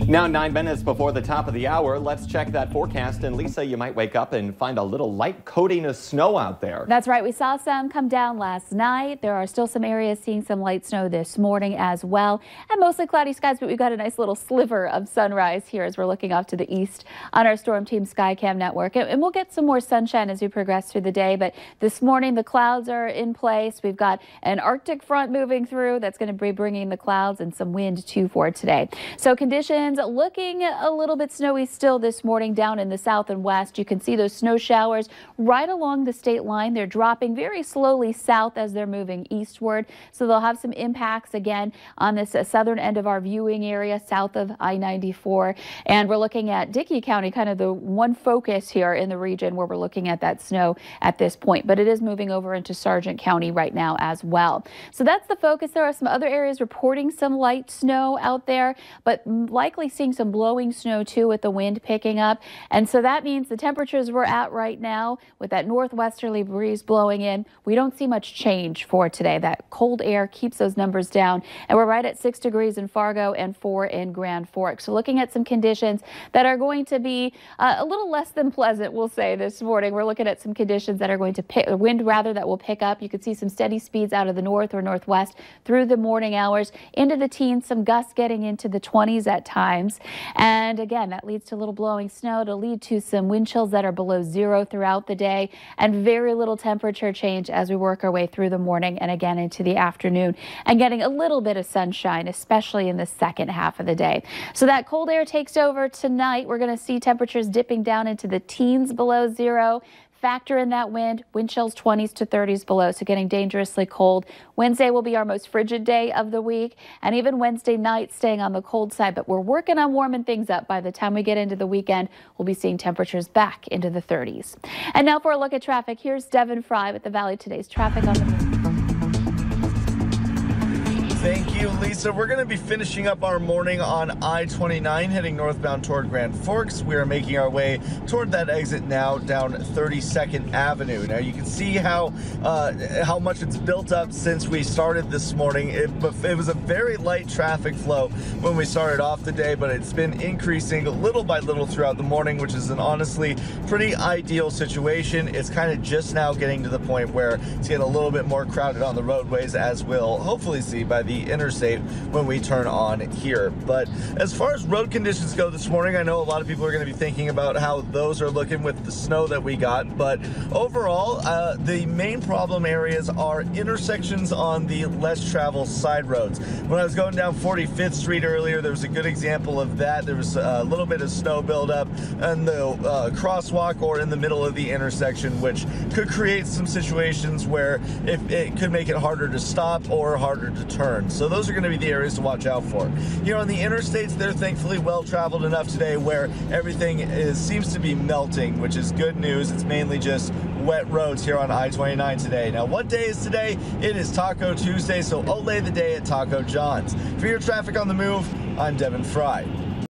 Now 9 minutes before the top of the hour, let's check that forecast. And Lisa, you might wake up and find a little light coating of snow out there. That's right. We saw some come down last night. There are still some areas seeing some light snow this morning as well. And mostly cloudy skies, but we've got a nice little sliver of sunrise here as we're looking off to the east on our Storm Team Skycam network. And we'll get some more sunshine as we progress through the day. But this morning, the clouds are in place. We've got an Arctic front moving through that's going to be bringing the clouds and some wind too for today. So conditions looking a little bit snowy still this morning down in the south and west. You can see those snow showers right along the state line. They're dropping very slowly south as they're moving eastward. So they'll have some impacts again on this southern end of our viewing area south of I-94. And we're looking at Dickey County, kind of the one focus here in the region where we're looking at that snow at this point. But it is moving over into Sargent County right now as well. So that's the focus. There are some other areas reporting some light snow out there, but likely seeing some blowing snow too with the wind picking up. And so that means the temperatures we're at right now with that northwesterly breeze blowing in, we don't see much change for today. That cold air keeps those numbers down, and we're right at 6 degrees in Fargo and 4 in Grand Forks. So looking at some conditions that are going to be a little less than pleasant, we'll say this morning. We're looking at some conditions that are going to pick wind rather that will pick up. You can see some steady speeds out of the north or northwest through the morning hours into the teens, some gusts getting into the 20s at times. And again, that leads to a little blowing snow to lead to some wind chills that are below zero throughout the day and very little temperature change as we work our way through the morning and again into the afternoon and getting a little bit of sunshine, especially in the second half of the day. So that cold air takes over tonight. We're going to see temperatures dipping down into the teens below zero. Factor in that wind chills 20s to 30s below, so getting dangerously cold. Wednesday will be our most frigid day of the week, and even Wednesday night staying on the cold side, but we're working on warming things up. By the time we get into the weekend, we'll be seeing temperatures back into the 30s. And now for a look at traffic, here's Devin Fry with the Valley Today's traffic on the move. Thank you, Lisa. We're going to be finishing up our morning on I-29 heading northbound toward Grand Forks. We are making our way toward that exit now down 32nd Avenue. Now you can see how much it's built up since we started this morning. It was a very light traffic flow when we started off the day, but it's been increasing little by little throughout the morning, which is an honestly pretty ideal situation. It's kind of just now getting to the point where it's getting a little bit more crowded on the roadways, as we'll hopefully see by the interstate when we turn on here. But as far as road conditions go this morning, I know a lot of people are going to be thinking about how those are looking with the snow that we got, but overall the main problem areas are intersections on the less traveled side roads. When I was going down 45th Street earlier, there was a good example of that. There was a little bit of snow buildup in the crosswalk or in the middle of the intersection, which could create some situations where it could make it harder to stop or harder to turn. So those are going to be the areas to watch out for. Here on the interstates, they're thankfully well traveled enough today where everything seems to be melting, which is good news. It's mainly just wet roads here on I-29 today. Now, what day is today? It is Taco Tuesday, so Olay the day at Taco John's. For your traffic on the move, I'm Devin Fry.